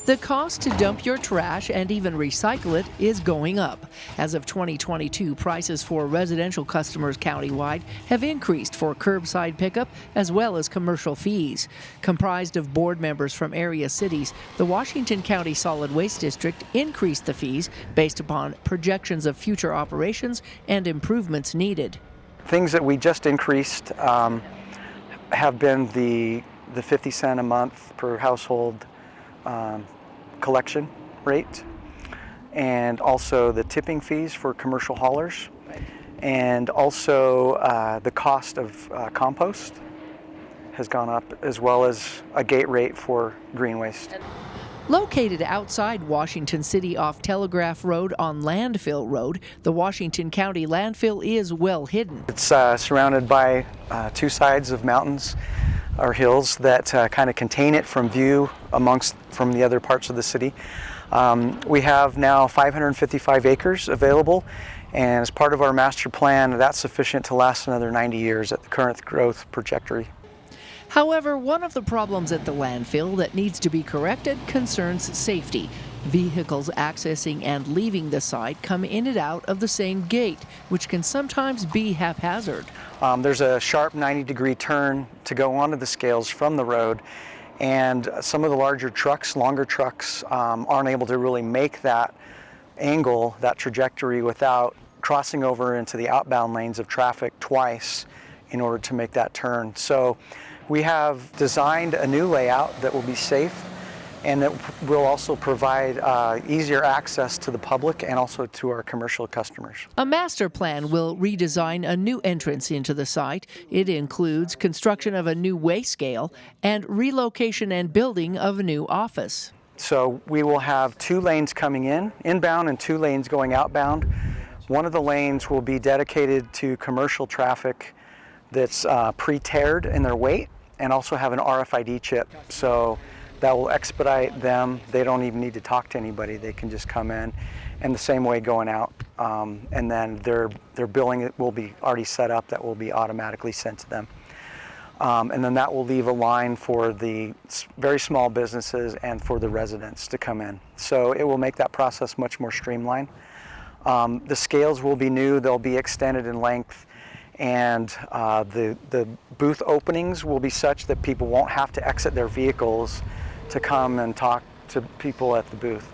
The cost to dump your trash and even recycle it is going up. As of 2022, prices for residential customers countywide have increased for curbside pickup as well as commercial fees. Comprised of board members from area cities, the Washington County Solid Waste District increased the fees based upon projections of future operations and improvements needed. Things that we just increased have been the 50 cent a month per household collection rate, and also the tipping fees for commercial haulers, and also the cost of compost has gone up, as well as a gate rate for green waste. Located outside Washington City off Telegraph Road on Landfill Road, the Washington County landfill is well hidden. It's surrounded by two sides of mountains or hills that kind of contain it from view from the other parts of the city. We have now 555 acres available, and as part of our master plan, that's sufficient to last another 90 years at the current growth trajectory. However, one of the problems at the landfill that needs to be corrected concerns safety. Vehicles accessing and leaving the site come in and out of the same gate, which can sometimes be haphazard. There's a sharp 90-degree turn to go onto the scales from the road, and some of the larger trucks, longer trucks, aren't able to really make that angle, that trajectory, without crossing over into the outbound lanes of traffic twice in order to make that turn. So we have designed a new layout that will be safe and that will also provide easier access to the public and also to our commercial customers. A master plan will redesign a new entrance into the site. It includes construction of a new weigh scale and relocation and building of a new office. So we will have 2 lanes coming inbound, and 2 lanes going outbound. One of the lanes will be dedicated to commercial traffic that's pre-tiered in their weight, and also have an RFID chip. So that will expedite them. They don't even need to talk to anybody. They can just come in, and the same way going out. And then their billing will be already set up, that will be automatically sent to them. And then that will leave a line for the very small businesses and for the residents to come in. So it will make that process much more streamlined. The scales will be new, they'll be extended in length, and the booth openings will be such that people won't have to exit their vehicles to come and talk to people at the booth.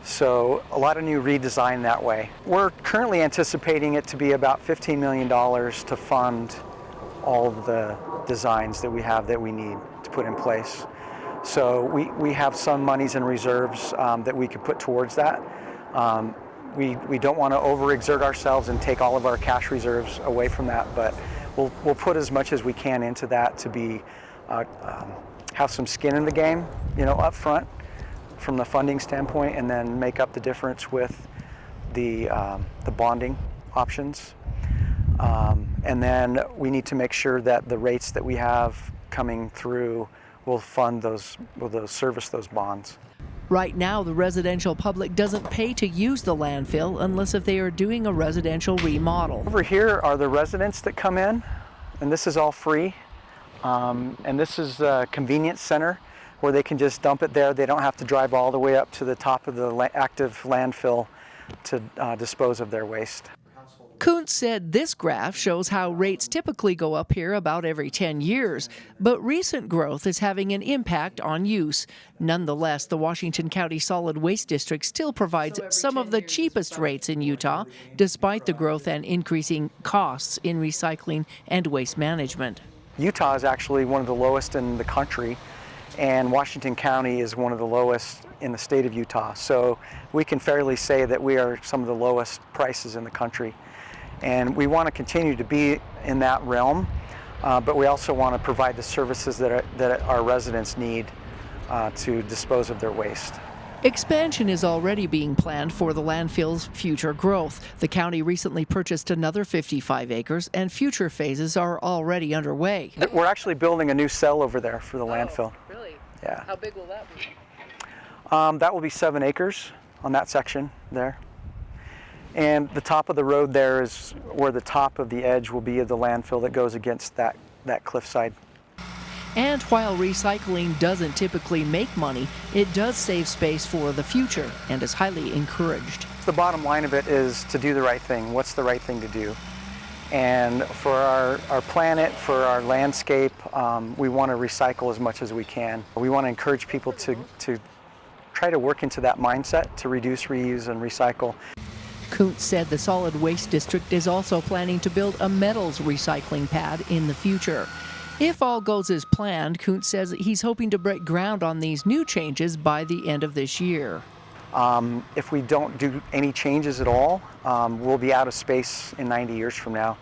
So a lot of new redesign that way. We're currently anticipating it to be about $15 million to fund all of the designs that we have that we need to put in place. So we have some monies in reserves that we could put towards that. We don't want to overexert ourselves and take all of our cash reserves away from that, but we'll put as much as we can into that to be have some skin in the game, up front from the funding standpoint, and then make up the difference with the bonding options. And then we need to make sure that the rates that we have coming through will service those bonds. Right now, the residential public doesn't pay to use the landfill unless if they are doing a residential remodel. Over here are the residents that come in, and this is all free. And this is a convenience center where they can just dump it there. They don't have to drive all the way up to the top of the active landfill to dispose of their waste. Kuntz said this graph shows how rates typically go up here about every 10 years, but recent growth is having an impact on use. Nonetheless, the Washington County Solid Waste District still provides some of the cheapest rates in Utah, despite the growth and increasing costs in recycling and waste management. Utah is actually one of the lowest in the country, and Washington County is one of the lowest in the state of Utah. So we can fairly say that we are some of the lowest prices in the country. And we want to continue to be in that realm, but we also want to provide the services that our residents need to dispose of their waste. Expansion is already being planned for the landfill's future growth. The county recently purchased another 55 acres, and future phases are already underway. We're actually building a new cell over there for the landfill. Really? Yeah. How big will that be? That will be 7 acres on that section there. And the top of the road there is where the top of the edge will be of the landfill that goes against that cliffside. And while recycling doesn't typically make money, it does save space for the future and is highly encouraged. The bottom line of it is to do the right thing. What's the right thing to do? And for our planet, for our landscape, we want to recycle as much as we can. We want to encourage people to try to work into that mindset to reduce, reuse, and recycle. Kuntz said the solid waste district is also planning to build a metals recycling pad in the future. If all goes as planned, Kuntz says he's hoping to break ground on these new changes by the end of this year. If we don't do any changes at all, we'll be out of space in 90 years from now.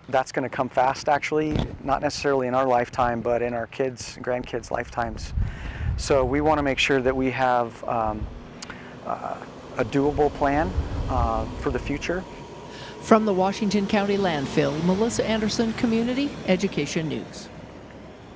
That's going to come fast, actually, not necessarily in our lifetime, but in our kids' and grandkids' lifetimes. So we want to make sure that we have a doable plan for the future. From the Washington County Landfill, Melissa Anderson, Community Education News.